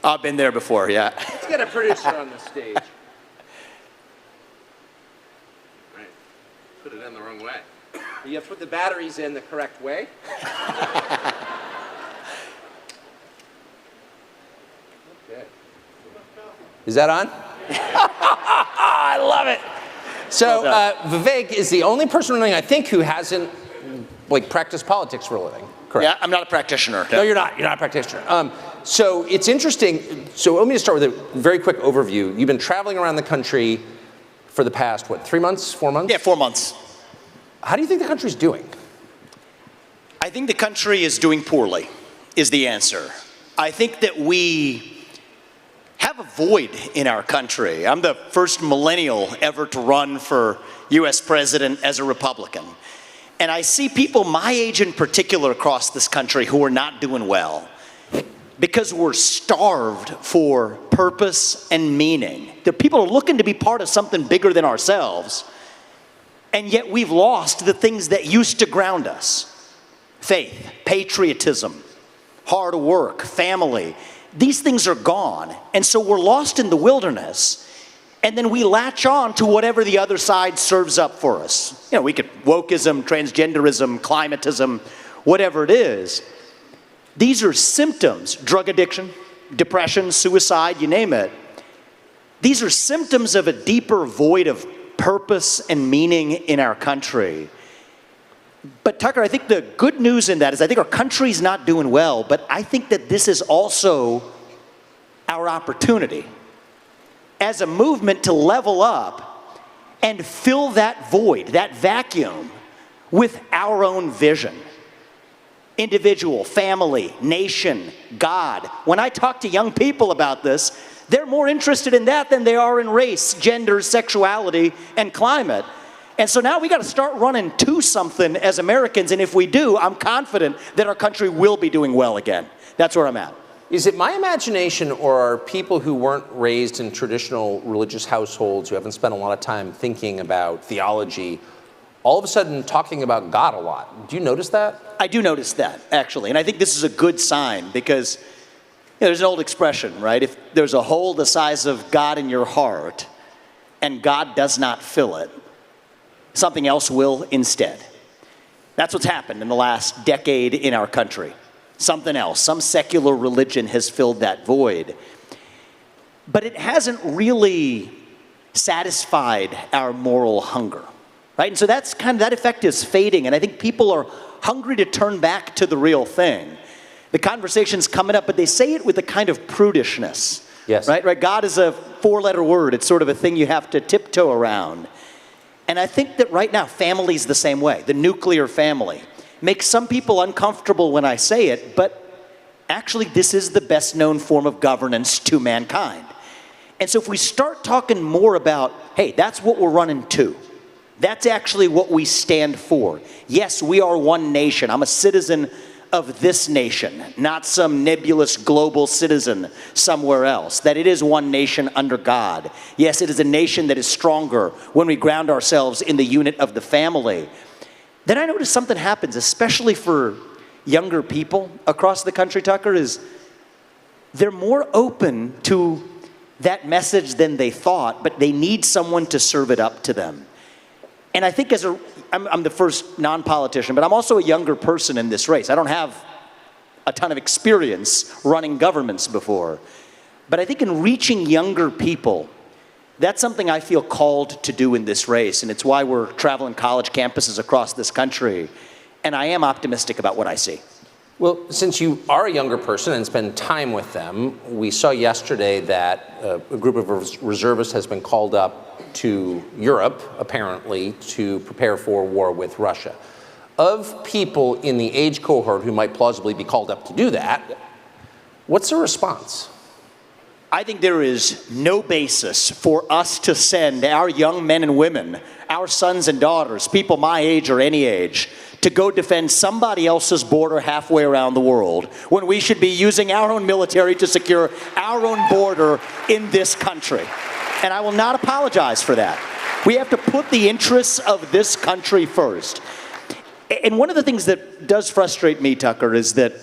I've been there before, yeah. Let's get a producer on the stage. Right. Put it in the wrong way. You have to put the batteries in the correct way. Okay. Is that on? I love it. So Vivek is the only person running, I think, who hasn't practiced politics for a living. Correct. Yeah, I'm not a practitioner. No, you're not. You're not a practitioner. So it's interesting. So let me just start with a very quick overview. You've been traveling around the country for the past, 3 months, 4 months? Yeah, 4 months. How do you think the country's doing? I think the country is doing poorly, is the answer. I think that we have a void in our country. I'm the first millennial ever to run for US president as a Republican. And I see people my age in particular across this country who are not doing well because we're starved for purpose and meaning. The people are looking to be part of something bigger than ourselves, and yet we've lost the things that used to ground us. Faith, patriotism, hard work, family. These things are gone, and so we're lost in the wilderness, and then we latch on to whatever the other side serves up for us. You know, we could wokeism, transgenderism, climatism, whatever it is. These are symptoms, drug addiction, depression, suicide, you name it. These are symptoms of a deeper void of purpose and meaning in our country. But Tucker, I think the good news in that is I think our country's not doing well, but I think that this is also our opportunity as a movement to level up and fill that void, that vacuum, with our own vision. Individual, family, nation, God. When I talk to young people about this, they're more interested in that than they are in race, gender, sexuality, and climate. And so now we got to start running to something as Americans, and if we do, I'm confident that our country will be doing well again. That's where I'm at. Is it my imagination, or are people who weren't raised in traditional religious households, who haven't spent a lot of time thinking about theology, all of a sudden talking about God a lot? Do you notice that? I do notice that, actually, and I think this is a good sign because there's an old expression, right? If there's a hole the size of God in your heart and God does not fill it, something else will instead. That's what's happened in the last decade in our country. Something else, some secular religion has filled that void. But it hasn't really satisfied our moral hunger, right? And so that's that effect is fading, and I think people are hungry to turn back to the real thing. The conversation's coming up, but they say it with a kind of prudishness. Yes. Right? God is a 4-letter word. It's sort of a thing you have to tiptoe around. And I think that right now, family's the same way. The nuclear family makes some people uncomfortable when I say it, but actually this is the best known form of governance to mankind. And so if we start talking more about, hey, that's what we're running to. That's actually what we stand for. Yes, we are one nation. I'm a citizen of this nation, not some nebulous global citizen somewhere else. That it is one nation under God. Yes, it is a nation that is stronger when we ground ourselves in the unit of the family. Then I notice something happens, especially for younger people across the country, Tucker, is they're more open to that message than they thought, but they need someone to serve it up to them. And I think I'm the first non-politician, but I'm also a younger person in this race. I don't have a ton of experience running governments before. But I think in reaching younger people, that's something I feel called to do in this race, and it's why we're traveling college campuses across this country, and I am optimistic about what I see. Well, since you are a younger person and spend time with them, we saw yesterday that a group of reservists has been called up to Europe, apparently, to prepare for war with Russia. Of people in the age cohort who might plausibly be called up to do that, what's the response? I think there is no basis for us to send our young men and women, our sons and daughters, people my age or any age, to go defend somebody else's border halfway around the world when we should be using our own military to secure our own border in this country. And I will not apologize for that. We have to put the interests of this country first. And one of the things that does frustrate me, Tucker, is that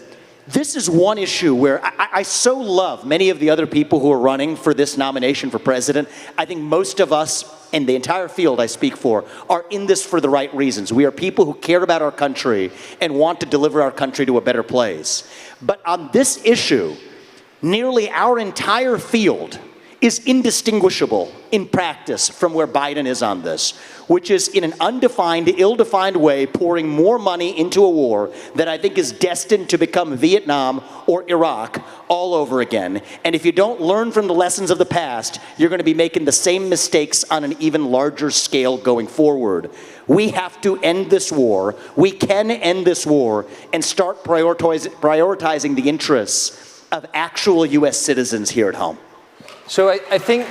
this is one issue where I so love many of the other people who are running for this nomination for president. I think most of us, and the entire field I speak for, are in this for the right reasons. We are people who care about our country and want to deliver our country to a better place. But on this issue, nearly our entire field is indistinguishable in practice from where Biden is on this, which is in an undefined, ill-defined way pouring more money into a war that I think is destined to become Vietnam or Iraq all over again. And if you don't learn from the lessons of the past, you're going to be making the same mistakes on an even larger scale going forward. We have to end this war. We can end this war and start prioritizing the interests of actual U.S. citizens here at home. So I think,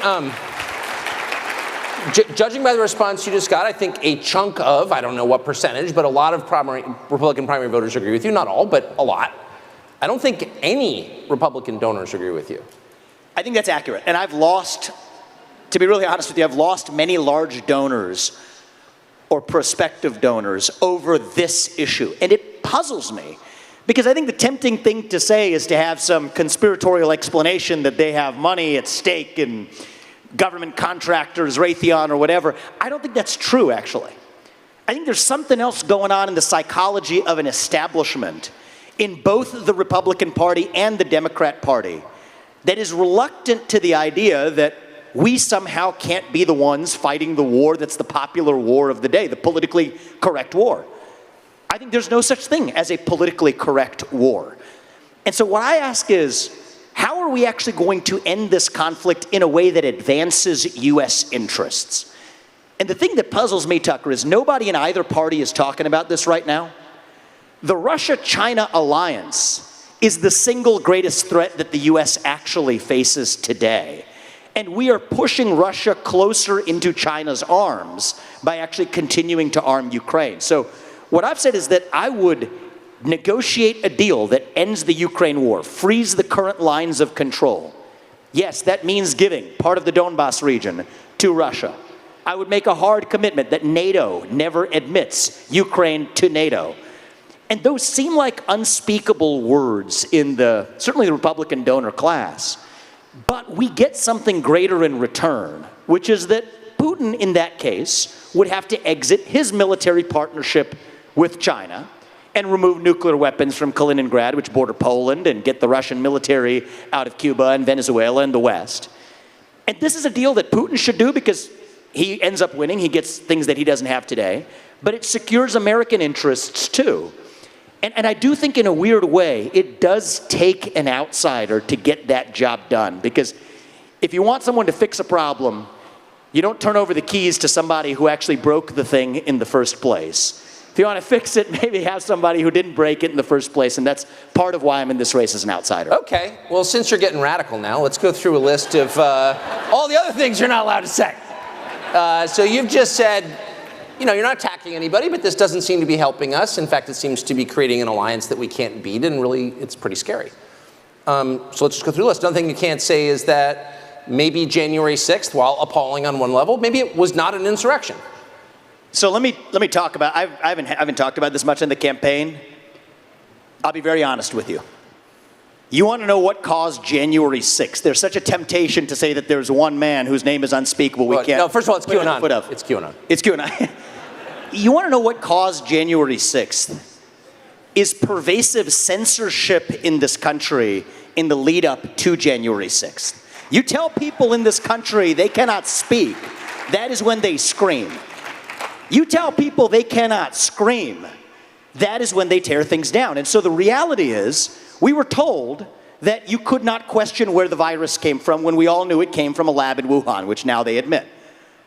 judging by the response you just got, I think a chunk of, I don't know what percentage, but a lot of Republican primary voters agree with you. Not all, but a lot. I don't think any Republican donors agree with you. I think that's accurate. And I've lost, to be really honest with you, I've lost many large donors or prospective donors over this issue. And it puzzles me. Because I think the tempting thing to say is to have some conspiratorial explanation that they have money at stake in government contractors, Raytheon, or whatever. I don't think that's true, actually. I think there's something else going on in the psychology of an establishment in both the Republican Party and the Democrat Party that is reluctant to the idea that we somehow can't be the ones fighting the war that's the popular war of the day, the politically correct war. I think there's no such thing as a politically correct war. And so what I ask is, how are we actually going to end this conflict in a way that advances U.S. interests? And the thing that puzzles me, Tucker, is nobody in either party is talking about this right now. The Russia-China alliance is the single greatest threat that the U.S. actually faces today. And we are pushing Russia closer into China's arms by actually continuing to arm Ukraine. So what I've said is that I would negotiate a deal that ends the Ukraine war, frees the current lines of control. Yes, that means giving part of the Donbas region to Russia. I would make a hard commitment that NATO never admits Ukraine to NATO. And those seem like unspeakable words in certainly the Republican donor class. But we get something greater in return, which is that Putin, in that case, would have to exit his military partnership with China and remove nuclear weapons from Kaliningrad, which border Poland, and get the Russian military out of Cuba and Venezuela and the West. And this is a deal that Putin should do because he ends up winning. He gets things that he doesn't have today. But it secures American interests, too. And I do think in a weird way, it does take an outsider to get that job done. Because if you want someone to fix a problem, you don't turn over the keys to somebody who actually broke the thing in the first place. If you want to fix it, maybe have somebody who didn't break it in the first place, and that's part of why I'm in this race as an outsider. Okay, well, since you're getting radical now, let's go through a list of all the other things you're not allowed to say. So you've just said, you know, you're not attacking anybody, but this doesn't seem to be helping us. In fact, it seems to be creating an alliance that we can't beat, and really, it's pretty scary. So let's just go through the list. Another thing you can't say is that maybe January 6th, while appalling on one level, maybe it was not an insurrection. So let me talk about, I haven't talked about this much in the campaign. I'll be very honest with you. You want to know what caused January 6th? There's such a temptation to say that there's one man whose name is unspeakable. We can't. No, first of all, it's QAnon. It's QAnon. It's QAnon. You want to know what caused January 6th? Is pervasive censorship in this country in the lead up to January 6th. You tell people in this country they cannot speak, that is when they scream. You tell people they cannot scream, that is when they tear things down. And so the reality is, we were told that you could not question where the virus came from when we all knew it came from a lab in Wuhan, which now they admit.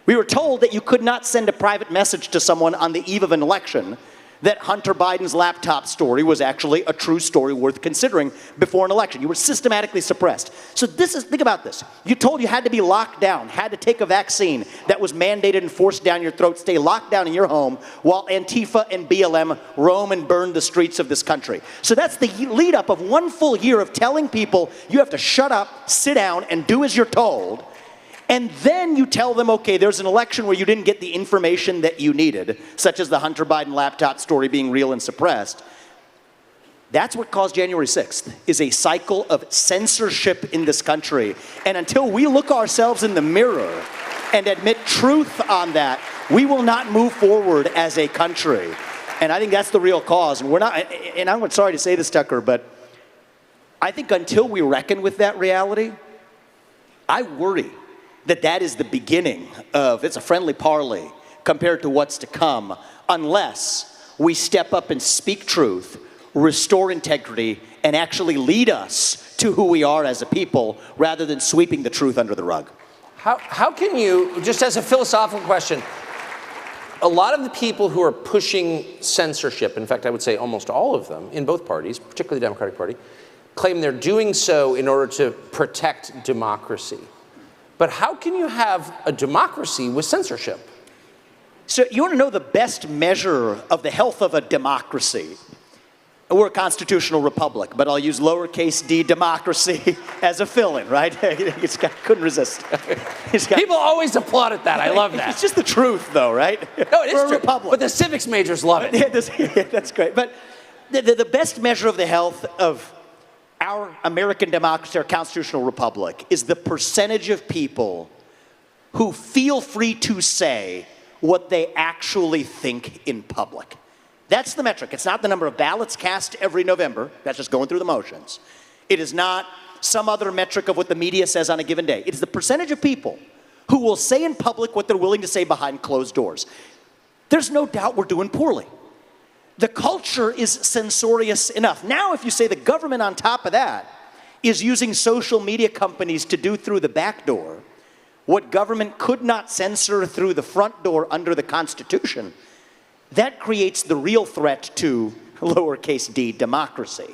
We were told that you could not send a private message to someone on the eve of an election that Hunter Biden's laptop story was actually a true story worth considering before an election. You were systematically suppressed. So think about this. You told you had to be locked down, had to take a vaccine that was mandated and forced down your throat, stay locked down in your home while Antifa and BLM roam and burn the streets of this country. So that's the lead up of one full year of telling people you have to shut up, sit down, and do as you're told. And then you tell them, okay, there's an election where you didn't get the information that you needed, such as the Hunter Biden laptop story being real and suppressed. That's what caused January 6th, is a cycle of censorship in this country. And until we look ourselves in the mirror and admit truth on that, we will not move forward as a country. And I think that's the real cause. And we're not, and I'm sorry to say this, Tucker, but I think until we reckon with that reality, I worry that that is the beginning of, it's a friendly parley compared to what's to come, unless we step up and speak truth, restore integrity, and actually lead us to who we are as a people, rather than sweeping the truth under the rug. How can you, just as a philosophical question, a lot of the people who are pushing censorship, in fact, I would say almost all of them, in both parties, particularly the Democratic Party, claim they're doing so in order to protect democracy. But how can you have a democracy with censorship? So you want to know the best measure of the health of a democracy? We're a constitutional republic, but I'll use lowercase d democracy as a fill-in, right? Couldn't resist. People always applaud at that. I love that. It's just the truth, though, right? No, it is We're true. a republic. But the civics majors love it. Yeah, that's great. But the best measure of the health of our American democracy, our constitutional republic, is the percentage of people who feel free to say what they actually think in public. That's the metric. It's not the number of ballots cast every November. That's just going through the motions. It is not some other metric of what the media says on a given day. It is the percentage of people who will say in public what they're willing to say behind closed doors. There's no doubt we're doing poorly. The culture is censorious enough. Now, if you say the government on top of that is using social media companies to do through the back door what government could not censor through the front door under the Constitution, that creates the real threat to lowercase d democracy.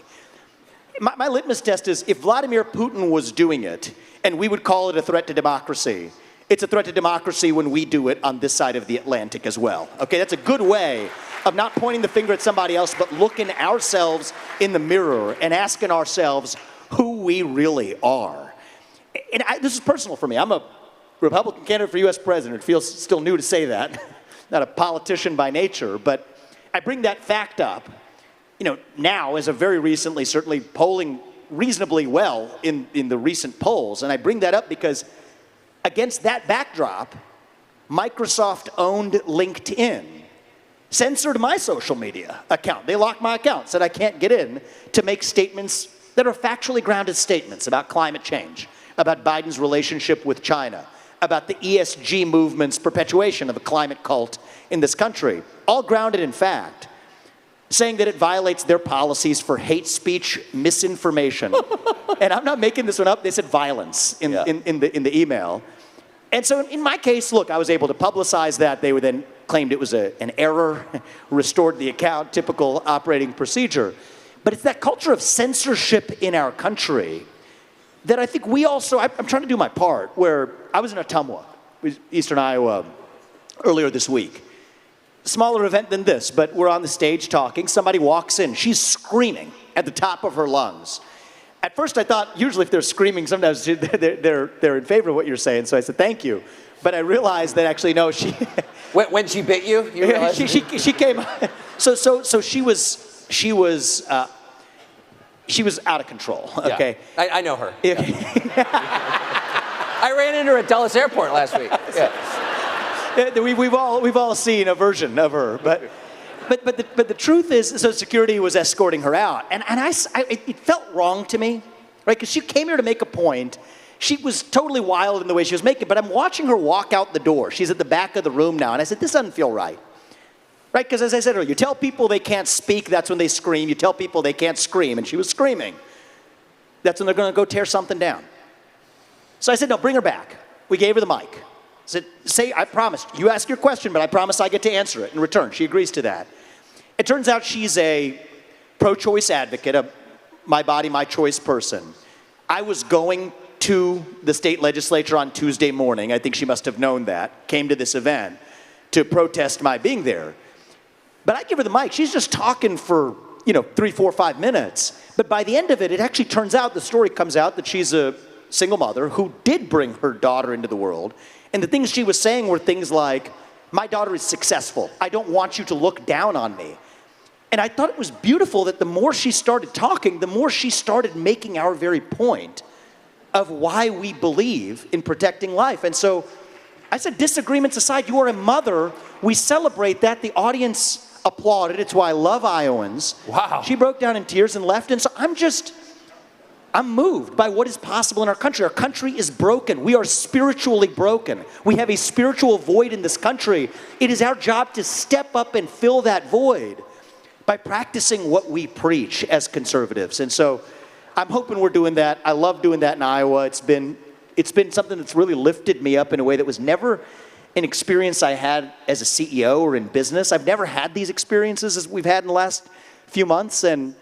My litmus test is, if Vladimir Putin was doing it and we would call it a threat to democracy, it's a threat to democracy when we do it on this side of the Atlantic as well. Okay, that's a good way of not pointing the finger at somebody else, but looking ourselves in the mirror and asking ourselves who we really are. And this is personal for me. I'm a Republican candidate for US president. It feels still new to say that. Not a politician by nature, but I bring that fact up, now as of very recently, certainly polling reasonably well in the recent polls. And I bring that up because against that backdrop, Microsoft owned LinkedIn censored my social media account. They locked my account, said I can't get in to make statements that are factually grounded statements about climate change, about Biden's relationship with China, about the ESG movement's perpetuation of a climate cult in this country, all grounded in fact, saying that it violates their policies for hate speech, misinformation. And I'm not making this one up, they said violence in the email. And so in my case, look, I was able to publicize that. They were then claimed it was an error, restored the account, typical operating procedure. But it's that culture of censorship in our country that I think we also, I'm trying to do my part, where I was in Ottumwa, eastern Iowa, earlier this week. Smaller event than this, but we're on the stage talking. Somebody walks in. She's screaming at the top of her lungs. At first I thought, usually if they're screaming, sometimes they're in favor of what you're saying, so I said, thank you. But I realized that actually, no, she... When she bit you? You realized? she came... So she was out of control, okay? Yeah. I know her. I ran into her at Dulles Airport last week. Yeah. We've all seen a version of her, but the truth is, so security was escorting her out, and it felt wrong to me, right? Because she came here to make a point. She was totally wild in the way she was making it, but I'm watching her walk out the door. She's at the back of the room now, and I said, this doesn't feel right. Right, because as I said earlier, you tell people they can't speak, that's when they scream. You tell people they can't scream, and she was screaming. That's when they're going to go tear something down. So I said, no, bring her back. We gave her the mic. I said, I promise, you ask your question, but I promise I get to answer it in return. She agrees to that. It turns out she's a pro-choice advocate, a my body, my choice person. I was going to the state legislature on Tuesday morning. I think she must have known that. Came to this event to protest my being there. But I give her the mic. She's just talking for, 3, 4, 5 minutes. But by the end of it, it actually turns out, the story comes out that she's a single mother who did bring her daughter into the world. And the things she was saying were things like, my daughter is successful. I don't want you to look down on me. And I thought it was beautiful that the more she started talking, the more she started making our very point of why we believe in protecting life. And so I said, disagreements aside, you are a mother. We celebrate that. The audience applauded. It's why I love Iowans. Wow. She broke down in tears and left. And so I'm moved by what is possible in our country. Our country is broken. We are spiritually broken. We have a spiritual void in this country. It is our job to step up and fill that void by practicing what we preach as conservatives. And so I'm hoping we're doing that. I love doing that in Iowa. It's been something that's really lifted me up in a way that was never an experience I had as a CEO or in business. I've never had these experiences as we've had in the last few months. And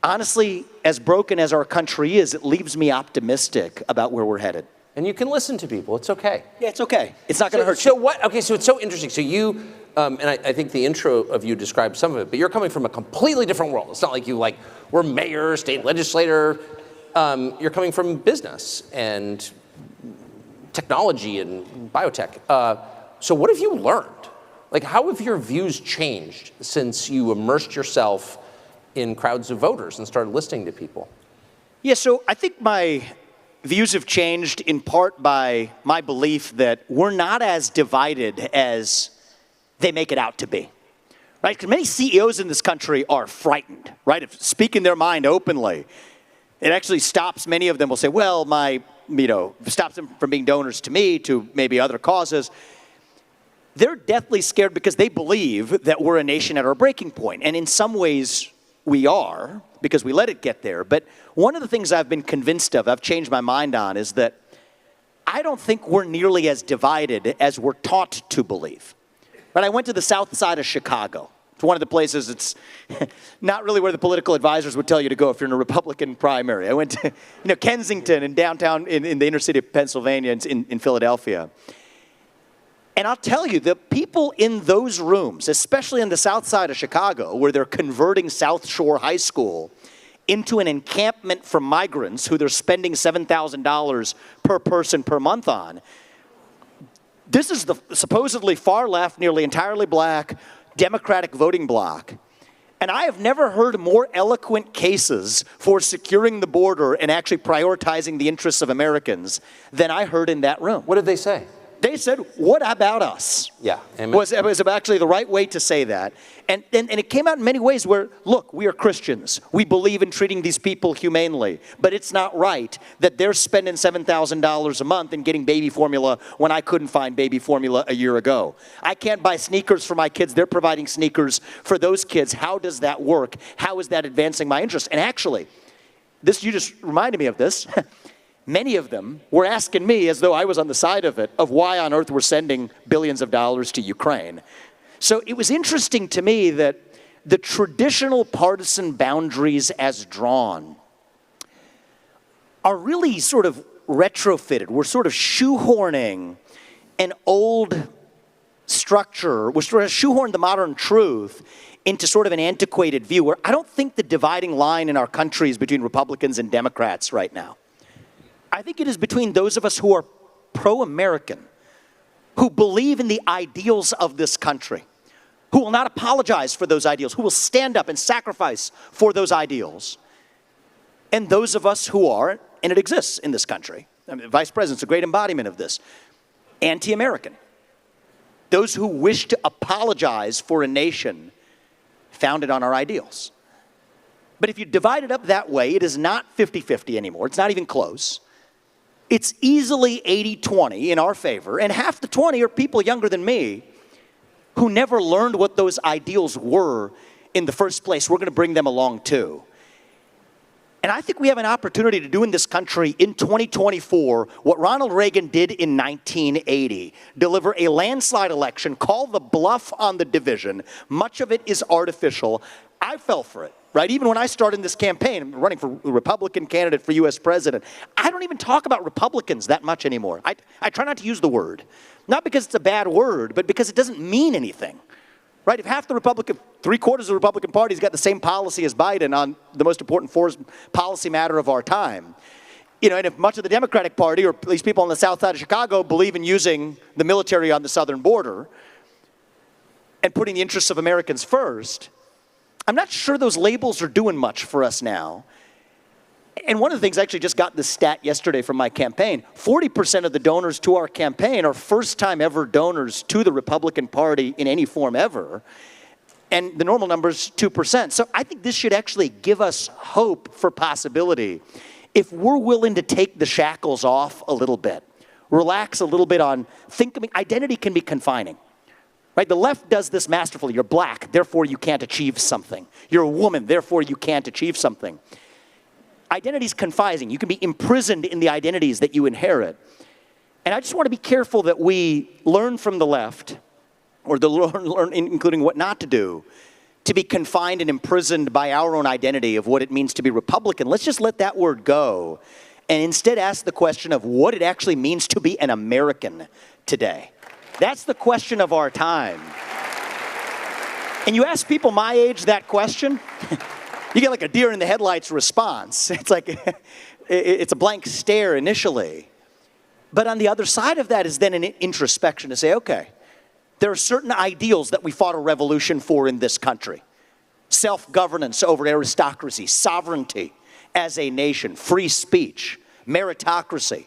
honestly, as broken as our country is, it leaves me optimistic about where we're headed. And you can listen to people. It's okay. Yeah, it's okay. It's not going to hurt you. you. So it's so interesting. So you, and I think the intro of you described some of it, but you're coming from a completely different world. It's not like you were mayor, state legislator. You're coming from business and technology and biotech. So what have you learned? How have your views changed since you immersed yourself in crowds of voters and started listening to people? Yeah, so I think my views have changed in part by my belief that we're not as divided as they make it out to be, right? Because many CEOs in this country are frightened, right, of speaking their mind openly. It actually stops, many of them will say, well, stops them from being donors to me, to maybe other causes. They're deathly scared because they believe that we're a nation at our breaking point. And in some ways, we are, because we let it get there. But one of the things I've been convinced of, I've changed my mind on, is that I don't think we're nearly as divided as we're taught to believe. But I went to the south side of Chicago. It's one of the places it's not really where the political advisors would tell you to go if you're in a Republican primary. I went to Kensington and downtown in the inner city of Pennsylvania, in Philadelphia. And I'll tell you, the people in those rooms, especially on the south side of Chicago, where they're converting South Shore High School into an encampment for migrants who they're spending $7,000 per person per month on. This is the supposedly far left, nearly entirely black, Democratic voting bloc. And I have never heard more eloquent cases for securing the border and actually prioritizing the interests of Americans than I heard in that room. What did they say? They said, what about us? Yeah. Was actually the right way to say that. And it came out in many ways where, look, we are Christians. We believe in treating these people humanely. But it's not right that they're spending $7,000 a month and getting baby formula when I couldn't find baby formula a year ago. I can't buy sneakers for my kids. They're providing sneakers for those kids. How does that work? How is that advancing my interest? And actually, you just reminded me of this. Many of them were asking me, as though I was on the side of it, of why on earth we're sending billions of dollars to Ukraine. So it was interesting to me that the traditional partisan boundaries as drawn are really sort of retrofitted. We're sort of shoehorning an old structure. We're sort of shoehorning the modern truth into sort of an antiquated view where I don't think the dividing line in our country is between Republicans and Democrats right now. I think it is between those of us who are pro-American, who believe in the ideals of this country, who will not apologize for those ideals, who will stand up and sacrifice for those ideals, and those of us who are, and it exists in this country, I mean, the Vice President's a great embodiment of this, anti-American. Those who wish to apologize for a nation founded on our ideals. But if you divide it up that way, it is not 50-50 anymore. It's not even close. It's easily 80-20 in our favor, and half the 20 are people younger than me who never learned what those ideals were in the first place. We're going to bring them along too. And I think we have an opportunity to do in this country in 2024 what Ronald Reagan did in 1980. Deliver a landslide election, call the bluff on the division. Much of it is artificial. I fell for it. Right? Even when I started this campaign, I'm running for a Republican candidate for U.S. president, I don't even talk about Republicans that much anymore. I try not to use the word. Not because it's a bad word, but because it doesn't mean anything. Right? If half the Republican, 3/4 of the Republican Party's got the same policy as Biden on the most important policy matter of our time, and if much of the Democratic Party, or at least people on the south side of Chicago, believe in using the military on the southern border and putting the interests of Americans first, I'm not sure those labels are doing much for us now. And one of the things, I actually just got this stat yesterday from my campaign, 40% of the donors to our campaign are first-time ever donors to the Republican Party in any form ever. And the normal number is 2%. So I think this should actually give us hope for possibility if we're willing to take the shackles off a little bit, relax a little bit on identity can be confining. Right? The left does this masterfully. You're black, therefore you can't achieve something. You're a woman, therefore you can't achieve something. Identity is confining. You can be imprisoned in the identities that you inherit. And I just want to be careful that we learn from the left, or learn including what not to do, to be confined and imprisoned by our own identity of what it means to be Republican. Let's just let that word go and instead ask the question of what it actually means to be an American today. That's the question of our time. And you ask people my age that question, you get like a deer in the headlights response. It's like, it's a blank stare initially. But on the other side of that is then an introspection to say, okay, there are certain ideals that we fought a revolution for in this country. Self-governance over aristocracy, sovereignty as a nation, free speech, meritocracy.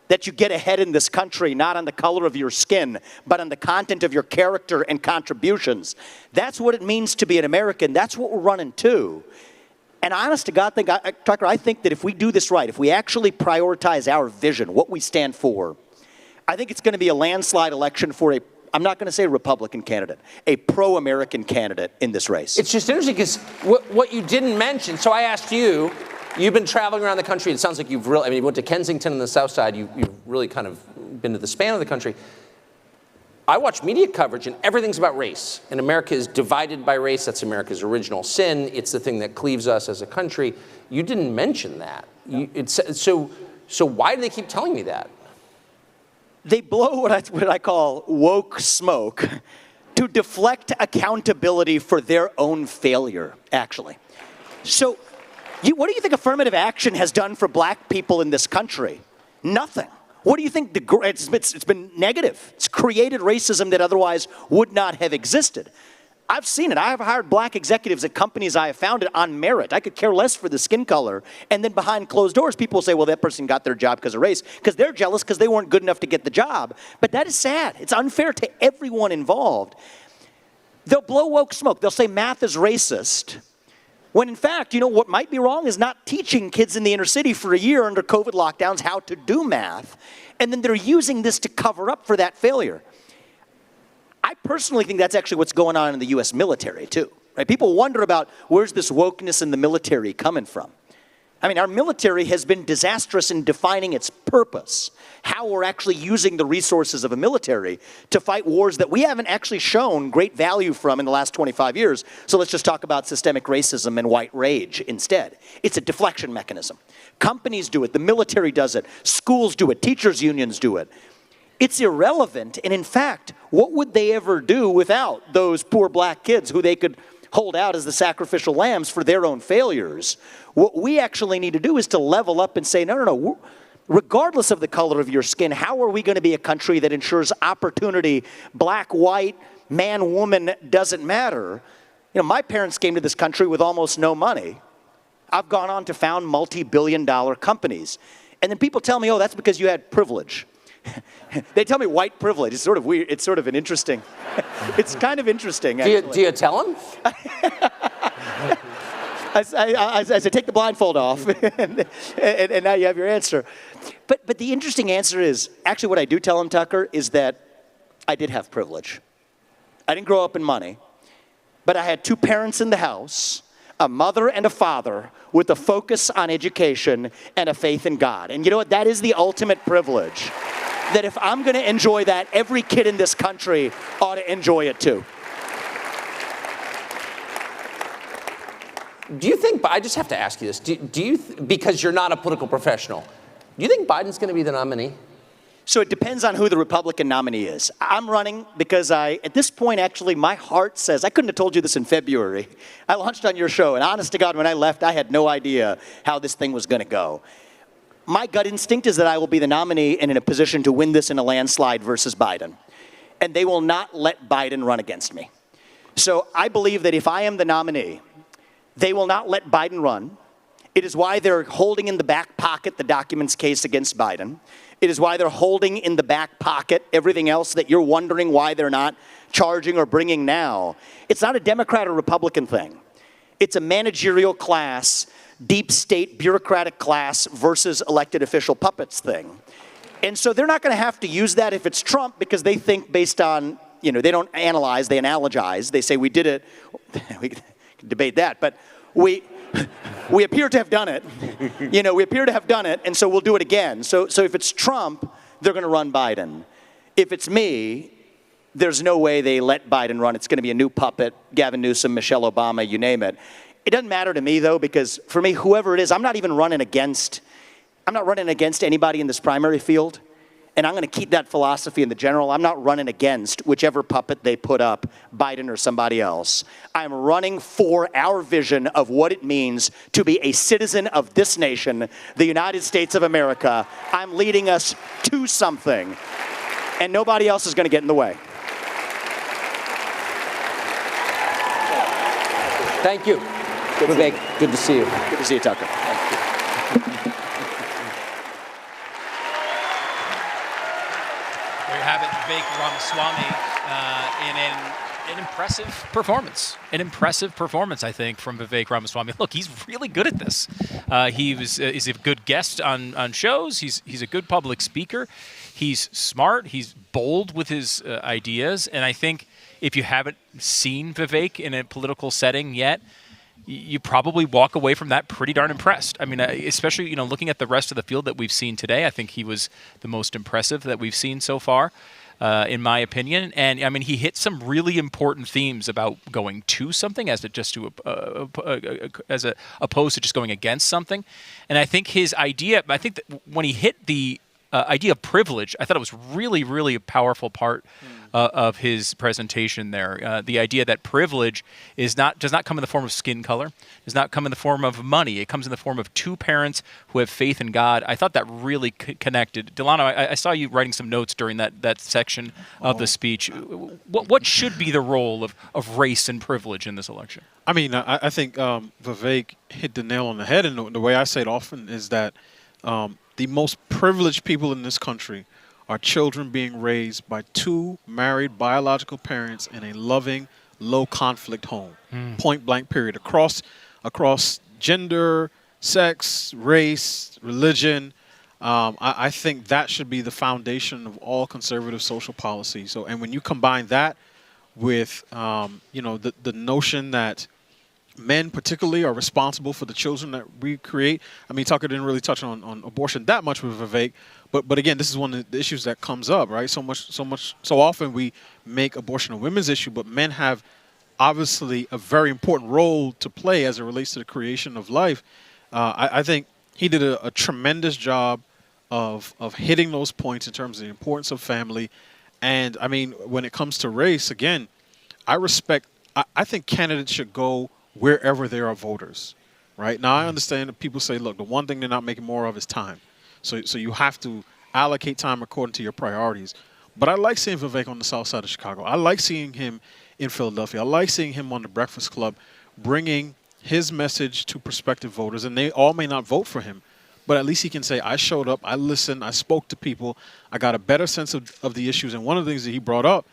That you get ahead in this country, not on the color of your skin, but on the content of your character and contributions. That's what it means to be an American. That's what we're running to. And honest to God, Tucker, I think that if we do this right, if we actually prioritize our vision, what we stand for, I think it's going to be a landslide election for I'm not going to say Republican candidate, a pro-American candidate in this race. It's just interesting because what you didn't mention, so I asked you, you've been traveling around the country. It sounds like you've really, you went to Kensington on the South Side. You've really kind of been to the span of the country. I watch media coverage, and everything's about race. And America is divided by race. That's America's original sin. It's the thing that cleaves us as a country. You didn't mention that. So why do they keep telling me that? They blow what I call woke smoke to deflect accountability for their own failure, actually. So what do you think affirmative action has done for black people in this country? Nothing. What do you think? It's been negative. It's created racism that otherwise would not have existed. I've seen it. I have hired black executives at companies I have founded on merit. I could care less for the skin color. And then behind closed doors, people will say, well, that person got their job because of race, because they're jealous because they weren't good enough to get the job. But that is sad. It's unfair to everyone involved. They'll blow woke smoke. They'll say math is racist. When in fact, you know, what might be wrong is not teaching kids in the inner city for a year under COVID lockdowns how to do math. And then they're using this to cover up for that failure. I personally think that's actually what's going on in the U.S. military, too. Right? People wonder about where's this wokeness in the military coming from. I mean, our military has been disastrous in defining its purpose, how we're actually using the resources of a military to fight wars that we haven't actually shown great value from in the last 25 years. So let's just talk about systemic racism and white rage instead. It's a deflection mechanism. Companies do it, the military does it, schools do it, teachers' unions do it. It's irrelevant, and in fact, what would they ever do without those poor black kids who they could hold out as the sacrificial lambs for their own failures? What we actually need to do is to level up and say, no, regardless of the color of your skin, how are we going to be a country that ensures opportunity, black, white, man, woman, doesn't matter? You know, my parents came to this country with almost no money. I've gone on to found multi-billion-dollar companies. And then people tell me, oh, that's because you had privilege. They tell me white privilege. It's sort of weird. It's sort of an interesting, it's kind of interesting, actually. Do you tell them? I say, take the blindfold off, and now you have your answer. But the interesting answer is, actually what I do tell them, Tucker, is that I did have privilege. I didn't grow up in money, but I had two parents in the house, a mother and a father, with a focus on education and a faith in God. And you know what? That is the ultimate privilege. That if I'm going to enjoy that, every kid in this country ought to enjoy it too. Do you think, I just have to ask you this, because you're not a political professional, do you think Biden's going to be the nominee? So it depends on who the Republican nominee is. I'm running because at this point, actually, my heart says, I couldn't have told you this in February. I launched on your show, and honest to God, when I left, I had no idea how this thing was going to go. My gut instinct is that I will be the nominee and in a position to win this in a landslide versus Biden. And they will not let Biden run against me. So I believe that if I am the nominee, They will not let Biden run. It is why they're holding in the back pocket the documents case against Biden. It is why they're holding in the back pocket everything else that you're wondering why they're not charging or bringing now. It's not a Democrat or Republican thing. It's a managerial class, deep state bureaucratic class versus elected official puppets thing. And so they're not going to have to use that if it's Trump, because they think based on, they don't analyze, they analogize. They say we did it. We can debate that, but we appear to have done it. We appear to have done it, and so we'll do it again. So if it's Trump, they're going to run Biden. If it's me, there's no way they let Biden run. It's going to be a new puppet, Gavin Newsom, Michelle Obama, you name it. It doesn't matter to me, though, because for me, whoever it is, I'm not running against anybody in this primary field. And I'm going to keep that philosophy in the general. I'm not running against whichever puppet they put up, Biden or somebody else. I'm running for our vision of what it means to be a citizen of this nation, the United States of America. I'm leading us to something, and nobody else is going to get in the way. Thank you. Vivek, good to see you. Good to see you, Tucker. Have it, Vivek Ramaswamy, in an impressive performance. An impressive performance, I think, from Vivek Ramaswamy. Look, he's really good at this. He's a good guest on shows. He's a good public speaker. He's smart. He's bold with his ideas. And I think if you haven't seen Vivek in a political setting yet, you probably walk away from that pretty darn impressed. I mean, especially, looking at the rest of the field that we've seen today, I think he was the most impressive that we've seen so far, in my opinion. And, I mean, he hit some really important themes about going to something as opposed to just going against something. And I think his idea, that when he hit the idea of privilege, I thought it was really, really a powerful part of his presentation there. The idea that privilege does not come in the form of skin color, does not come in the form of money. It comes in the form of two parents who have faith in God. I thought that really connected. Delano, I saw you writing some notes during that section of the speech. What should be the role of race and privilege in this election? I mean, I think Vivek hit the nail on the head, and the way I say it often is that the most privileged people in this country are children being raised by two married biological parents in a loving, low-conflict home. Point blank, period. Across gender, sex, race, religion, I think that should be the foundation of all conservative social policy. So, and when you combine that with, the notion that men particularly are responsible for the children that we create. I mean, Tucker didn't really touch on abortion that much with Vivek, but again, this is one of the issues that comes up, right? So often we make abortion a women's issue, but men have obviously a very important role to play as it relates to the creation of life. I think he did a tremendous job of hitting those points in terms of the importance of family. And I mean, when it comes to race, again, I think candidates should go wherever there are voters, right? Now, I understand that people say, look, the one thing they're not making more of is time. So you have to allocate time according to your priorities. But I like seeing Vivek on the south side of Chicago. I like seeing him in Philadelphia. I like seeing him on the Breakfast Club bringing his message to prospective voters. And they all may not vote for him, but at least he can say, I showed up, I listened, I spoke to people, I got a better sense of the issues. And one of the things that he brought up,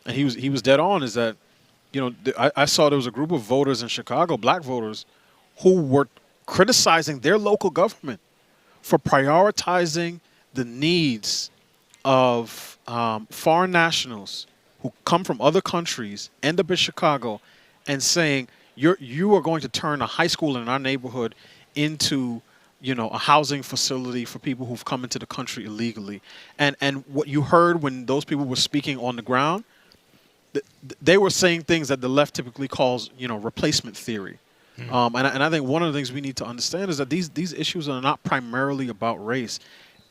and he was dead on, is that I saw there was a group of voters in Chicago, black voters, who were criticizing their local government for prioritizing the needs of foreign nationals who come from other countries, end up in Chicago, and saying, you are going to turn a high school in our neighborhood into a housing facility for people who've come into the country illegally. And what you heard when those people were speaking on the ground, they were saying things that the left typically calls, replacement theory. And I think one of the things we need to understand is that these issues are not primarily about race.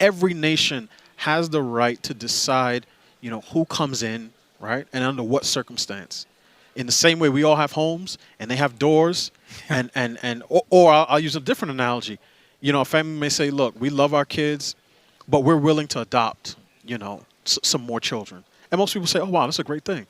Every nation has the right to decide, who comes in, right, and under what circumstance. In the same way we all have homes and they have doors, or I'll use a different analogy. A family may say, look, we love our kids, but we're willing to adopt, some more children. And most people say, oh, wow, that's a great thing.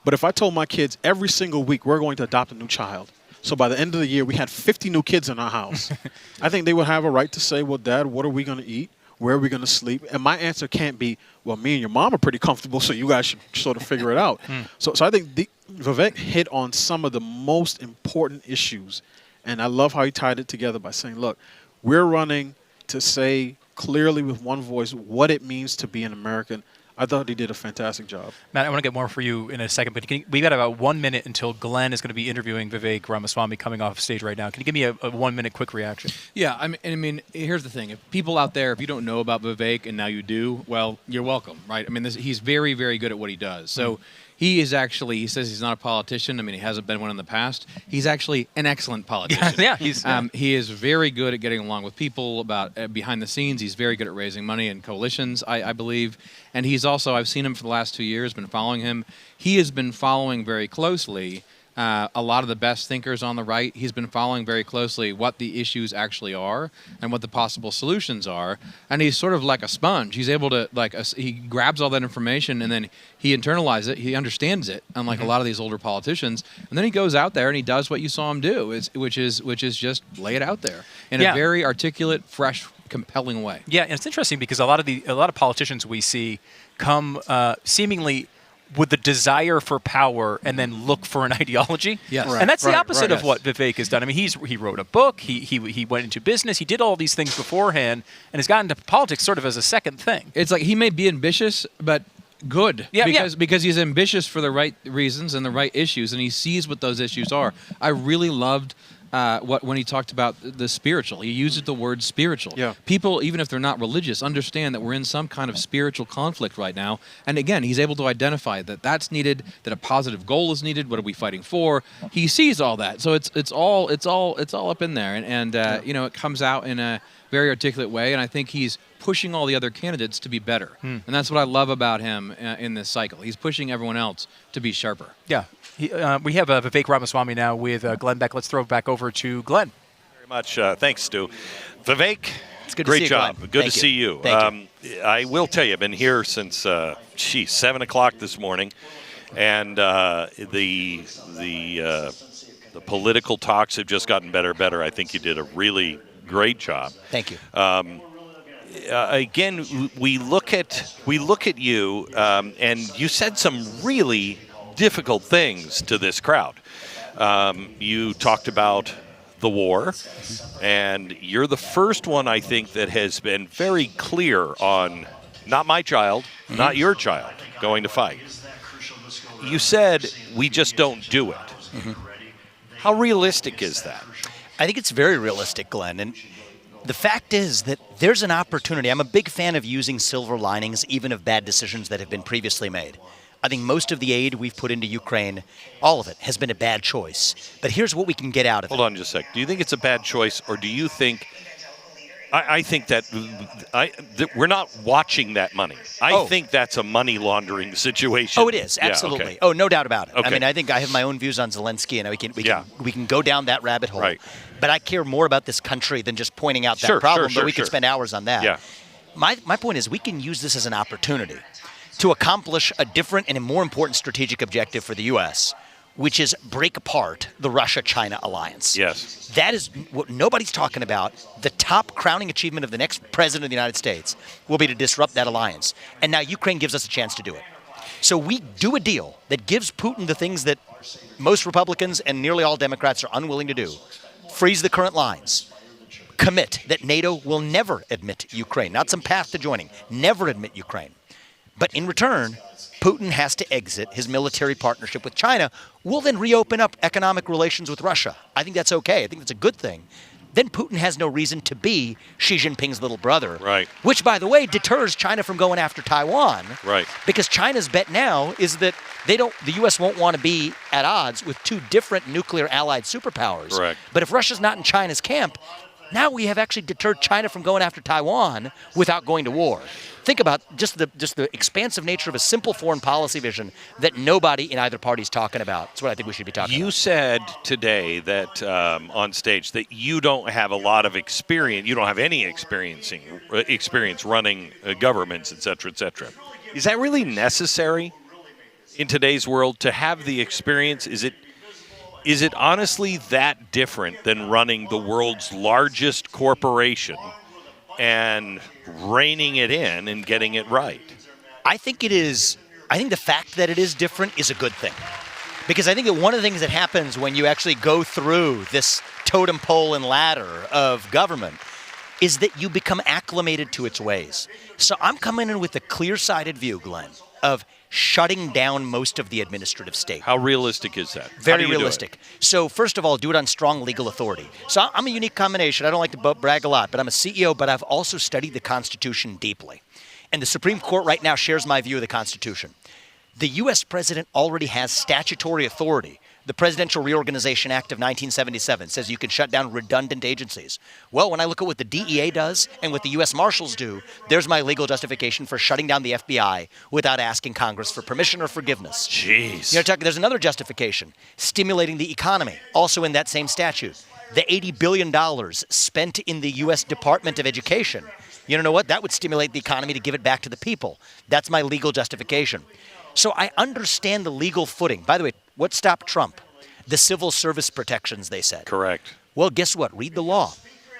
But if I told my kids every single week we're going to adopt a new child, So by the end of the year, we had 50 new kids in our house. I think they would have a right to say, well, Dad, what are we going to eat? Where are we going to sleep? And my answer can't be, well, me and your mom are pretty comfortable, so you guys should sort of figure it out. So I think Vivek hit on some of the most important issues. And I love how he tied it together by saying, look, we're running to say clearly with one voice what it means to be an American. I thought he did a fantastic job. Matt, I want to get more for you in a second, but we got about 1 minute until Glenn is going to be interviewing Vivek Ramaswamy coming off stage right now. Can you give me a 1 minute quick reaction? Yeah, I mean, here's the thing. If people out there, if you don't know about Vivek and now you do, well, you're welcome, right? I mean, he's very, very good at what he does. So he is actually, he says he's not a politician. I mean, he hasn't been one in the past. He's actually an excellent politician. He is very good at getting along with people about behind the scenes. He's very good at raising money in coalitions, I believe. And he's also, I've seen him for the last 2 years, been following him. He has been following very closely a lot of the best thinkers on the right. He's been following very closely what the issues actually are and what the possible solutions are. And he's sort of like a sponge. He's able to, he grabs all that information and then he internalizes it. He understands it, unlike a lot of these older politicians. And then he goes out there and he does what you saw him do, which is just lay it out there in a very articulate, fresh, compelling way. Yeah, and it's interesting because a lot of politicians we see come seemingly with the desire for power and then look for an ideology. Yes. And that's the opposite of what Vivek has done. I mean, he wrote a book, he went into business, he did all these things beforehand, and has gotten into politics sort of as a second thing. It's like he may be ambitious, but good. Because he's ambitious for the right reasons and the right issues, and he sees what those issues are. I really loved when he talked about the spiritual. He uses the word spiritual. Yeah. People, even if they're not religious, understand that we're in some kind of spiritual conflict right now. And again, he's able to identify that that's needed, that a positive goal is needed. What are we fighting for? He sees all that. So it's all up in there. And it comes out in a very articulate way. And I think he's pushing all the other candidates to be better. And that's what I love about him in this cycle. He's pushing everyone else to be sharper. Yeah. We have Vivek Ramaswamy now with Glenn Beck. Let's throw it back over to Glenn. Very much. Thanks, Stu. Vivek, It's good to great see you, job. Glenn. Good Thank to see you. Thank you. I will tell you, I've been here since 7 o'clock this morning, and the political talks have just gotten better and better. I think you did a really great job. Thank you. Again, we look at you, and you said some really difficult things to this crowd. You talked about the war, and you're the first one, I think, that has been very clear on not my child, not your child, going to fight. You said we just don't do it. How realistic is that? I think it's very realistic, Glenn. And the fact is that there's an opportunity. I'm a big fan of using silver linings, even of bad decisions that have been previously made. I think most of the aid we've put into Ukraine, all of it, has been a bad choice. But here's what we can get out of it. Hold on just a sec. Do you think it's a bad choice, or do you think... I think that we're not watching that money. I think that's a money laundering situation. Oh, it is, absolutely. Yeah, okay. Oh, no doubt about it. Okay. I mean, I think I have my own views on Zelensky, and we can go down that rabbit hole. Right. But I care more about this country than just pointing out that problem, but we could spend hours on that. Yeah. My point is we can use this as an opportunity to accomplish a different and a more important strategic objective for the U.S., which is break apart the Russia-China alliance. Yes. That is what nobody's talking about. The top crowning achievement of the next president of the United States will be to disrupt that alliance. And now Ukraine gives us a chance to do it. So we do a deal that gives Putin the things that most Republicans and nearly all Democrats are unwilling to do. Freeze the current lines. Commit that NATO will never admit Ukraine. Not some path to joining. Never admit Ukraine. But in return, Putin has to exit his military partnership with China. We'll then reopen up economic relations with Russia. I think that's okay. I think that's a good thing. Then Putin has no reason to be Xi Jinping's little brother. Right. Which, by the way, deters China from going after Taiwan. Right. Because China's bet now is that the U.S. won't want to be at odds with two different nuclear allied superpowers. Correct. But if Russia's not in China's camp, now we have actually deterred China from going after Taiwan without going to war. Think about just the expansive nature of a simple foreign policy vision that nobody in either party is talking about. That's what I think we should be talking about. You said today that on stage that you don't have a lot of experience. You don't have any experience running governments, et cetera, et cetera. Is that really necessary in today's world to have the experience? Is it Is it honestly that different than running the world's largest corporation and reining it in and getting it right? I think it is. I think the fact that it is different is a good thing. Because I think that one of the things that happens when you actually go through this totem pole and ladder of government is that you become acclimated to its ways. So I'm coming in with a clear-sighted view, Glenn, of shutting down most of the administrative state. How realistic is that? How Very do you do it? realistic. So first of all, do it on strong legal authority. So I'm a unique combination. I don't like to brag a lot, but I'm a CEO, but I've also studied the Constitution deeply. And the Supreme Court right now shares my view of the Constitution. The U.S. president already has statutory authority. The Presidential Reorganization Act of 1977 says you can shut down redundant agencies. Well, when I look at what the DEA does and what the U.S. Marshals do, there's my legal justification for shutting down the FBI without asking Congress for permission or forgiveness. Jeez. You know, Tucker, there's another justification, stimulating the economy, also in that same statute. The $80 billion spent in the U.S. Department of Education, you know what? That would stimulate the economy to give it back to the people. That's my legal justification. So I understand the legal footing. By the way, what stopped Trump? The civil service protections, they said. Correct. Well, guess what? Read the law.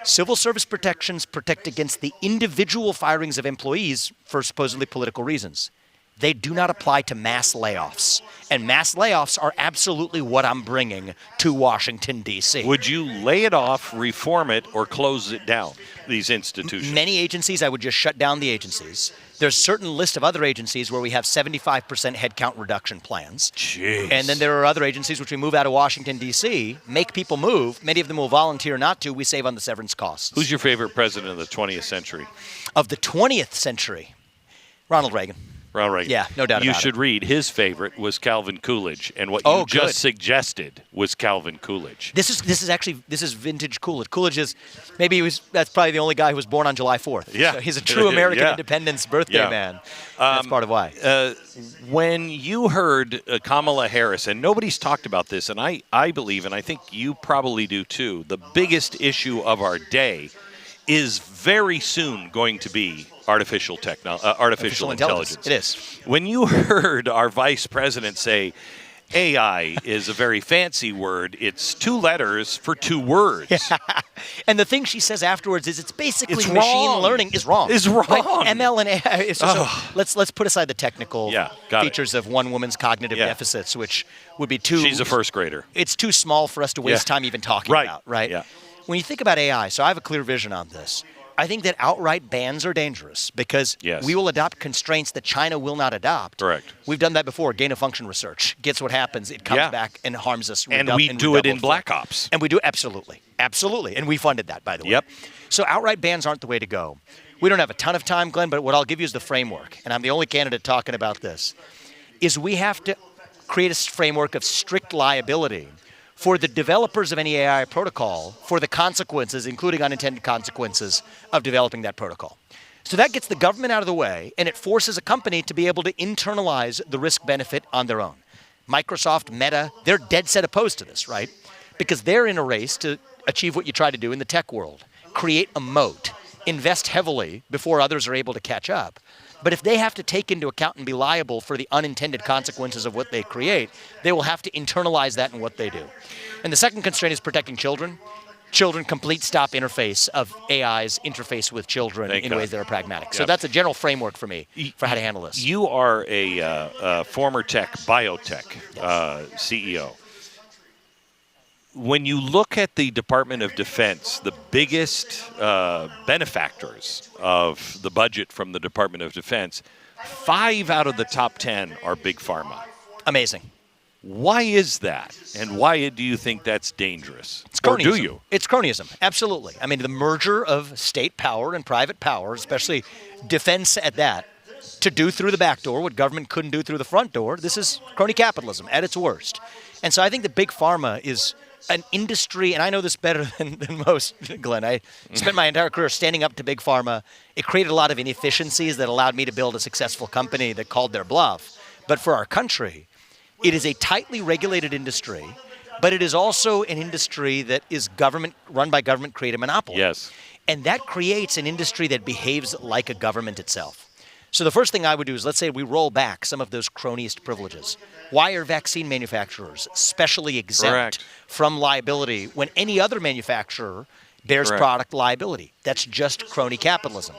Civil service protections protect against the individual firings of employees for supposedly political reasons. They do not apply to mass layoffs. And mass layoffs are absolutely what I'm bringing to Washington, D.C. Would you lay it off, reform it, or close it down, these institutions? Many agencies, I would just shut down the agencies. There's a certain list of other agencies where we have 75% headcount reduction plans. Jeez. And then there are other agencies which we move out of Washington, D.C., make people move. Many of them will volunteer not to. We save on the severance costs. Who's your favorite president of the 20th century? Of the 20th century? Ronald Reagan. Ronald Reagan. Yeah, no doubt about it. You should read his favorite was Calvin Coolidge, and what Oh, you just good. suggested was Calvin Coolidge. This is vintage Coolidge. Coolidge is that's probably the only guy who was born on July 4th. Yeah. So he's a true American Yeah. independence birthday Yeah. man. That's part of why. When you heard Kamala Harris, and nobody's talked about this, and I believe, and I think you probably do too, the biggest issue of our day is very soon going to be artificial intelligence. It is. When you heard our vice president say, AI is a very fancy word. It's 2 letters for 2 words. And the thing she says afterwards is it's basically It's machine wrong. learning is wrong. Is wrong. Right? ML and AI. It's just let's put aside the technical Yeah, got it. features of one woman's cognitive Yeah. deficits, which would be too. She's a first grader. It's too small for us to waste Yeah. time even talking Right. about. Right. Yeah. When you think about AI, so I have a clear vision on this. I think that outright bans are dangerous because Yes. we will adopt constraints that China will not adopt. Correct. We've done that before. Gain-of-function research. Guess what happens? It comes Yeah. back and harms us. And we do it in Black Ops. And we do absolutely. And we funded that, by the way. Yep. So outright bans aren't the way to go. We don't have a ton of time, Glenn, but what I'll give you is the framework. And I'm the only candidate talking about this. Is we have to create a framework of strict liability for the developers of any AI protocol for the consequences, including unintended consequences, of developing that protocol. So that gets the government out of the way, and it forces a company to be able to internalize the risk-benefit on their own. Microsoft, Meta, they're dead set opposed to this, right? Because they're in a race to achieve what you try to do in the tech world, create a moat, invest heavily before others are able to catch up. But if they have to take into account and be liable for the unintended consequences of what they create, they will have to internalize that in what they do. And the second constraint is protecting children. Children, complete stop interface of AI's interface with children Thank in God. ways that are pragmatic. So Yep. that's a general framework for me for how to handle this. You are a former biotech CEO. When you look at the Department of Defense, the biggest benefactors of the budget from the Department of Defense, 5 out of the top 10 are big pharma. Amazing. Why is that? And why do you think that's dangerous? It's Or cronyism. do you? It's cronyism, absolutely. I mean, the merger of state power and private power, especially defense at that, to do through the back door what government couldn't do through the front door, this is crony capitalism at its worst. And so I think that big pharma is an industry, and I know this better than most, Glenn. I spent my entire career standing up to big pharma. It created a lot of inefficiencies that allowed me to build a successful company that called their bluff. But for our country, it is a tightly regulated industry, but it is also an industry that is run by government created monopoly. Yes. And that creates an industry that behaves like a government itself. So the first thing I would do is, let's say we roll back some of those cronyist privileges. Why are vaccine manufacturers specially exempt Correct. from liability when any other manufacturer bears Correct. product liability? That's just crony capitalism.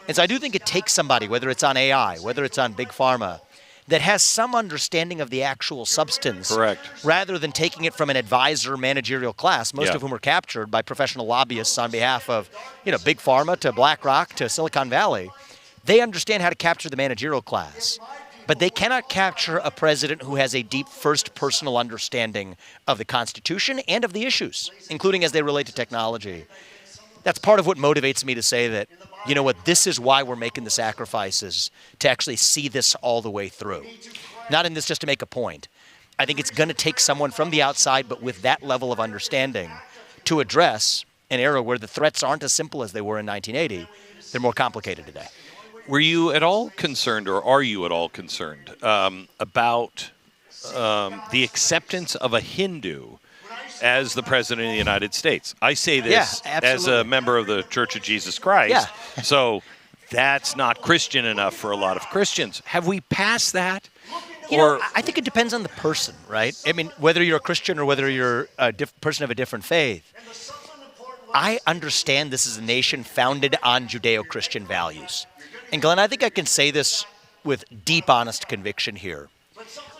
And so I do think it takes somebody, whether it's on AI, whether it's on big pharma, that has some understanding of the actual substance, Correct. rather than taking it from an advisor managerial class, most Yeah. of whom are captured by professional lobbyists on behalf of, big pharma to BlackRock to Silicon Valley. They understand how to capture the managerial class, but they cannot capture a president who has a deep first personal understanding of the Constitution and of the issues, including as they relate to technology. That's part of what motivates me to say that, this is why we're making the sacrifices to actually see this all the way through. Not in this just to make a point. I think it's going to take someone from the outside, but with that level of understanding, to address an era where the threats aren't as simple as they were in 1980. They're more complicated today. Were you at all concerned, or are you at all concerned, about the acceptance of a Hindu as the president of the United States? I say this Yeah, as a absolutely. member of the Church of Jesus Christ. Yeah. So that's not Christian enough for a lot of Christians. Have we passed that? I think it depends on the person, right? I mean, whether you're a Christian or whether you're a person of a different faith. I understand this is a nation founded on Judeo-Christian values. And Glenn, I think I can say this with deep, honest conviction here.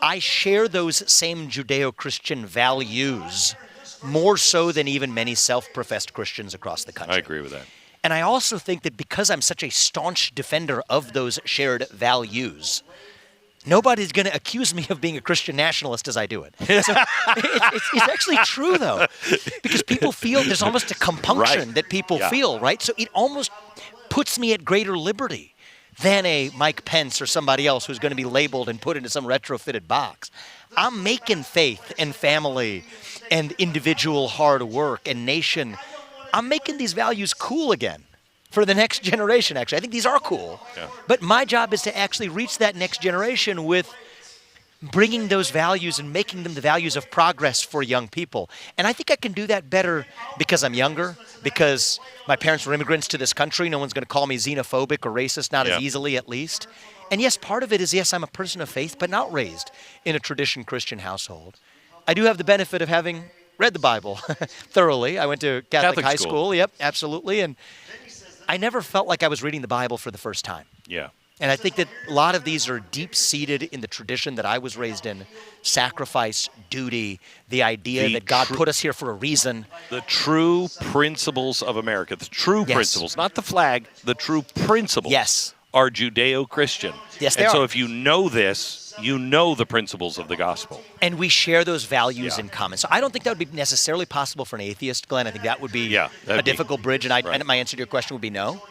I share those same Judeo-Christian values more so than even many self-professed Christians across the country. I agree with that. And I also think that because I'm such a staunch defender of those shared values, nobody's going to accuse me of being a Christian nationalist as I do it. So it's actually true, though, because people feel there's almost a compunction Right. that people Yeah. feel, right? So it almost puts me at greater liberty than a Mike Pence or somebody else who's going to be labeled and put into some retrofitted box. I'm making faith and family and individual hard work and nation. I'm making these values cool again for the next generation, actually. I think these are cool. Yeah. But my job is to actually reach that next generation with bringing those values and making them the values of progress for young people. And I think I can do that better because I'm younger, because my parents were immigrants to this country. No one's going to call me xenophobic or racist, not Yeah. as easily at least. And yes, part of it is, yes, I'm a person of faith, but not raised in a tradition Christian household. I do have the benefit of having read the Bible thoroughly. I went to Catholic high school. Yep, absolutely. And I never felt like I was reading the Bible for the first time. Yeah. And I think that a lot of these are deep-seated in the tradition that I was raised in. Sacrifice, duty, the idea The that God tru- put us here for a reason. The true principles of America, the true Yes. principles, not the flag, the true principles Yes. are Judeo-Christian. Yes, they and so are. if you know this, you know the principles of the gospel. And we share those values Yeah. in common. So I don't think that would be necessarily possible for an atheist, Glenn. I think that would be Yeah, that'd a be- difficult bridge, and right. and my answer to your question would be no.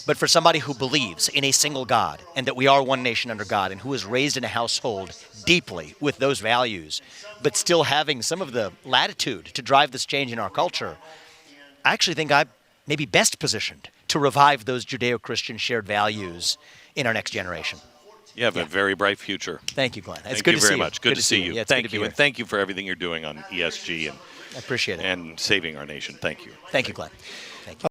But for somebody who believes in a single God and that we are one nation under God and who is raised in a household deeply with those values, but still having some of the latitude to drive this change in our culture, I actually think I'm maybe best positioned to revive those Judeo-Christian shared values in our next generation. You have a very bright future. Thank you, Glenn. It's Thank good you to very see you. much. Good to see you. Yeah, it's good Thank to be you. here. And thank you for everything you're doing on ESG I appreciate it. and saving our nation. Thank you. Thank you, Glenn. Thank you.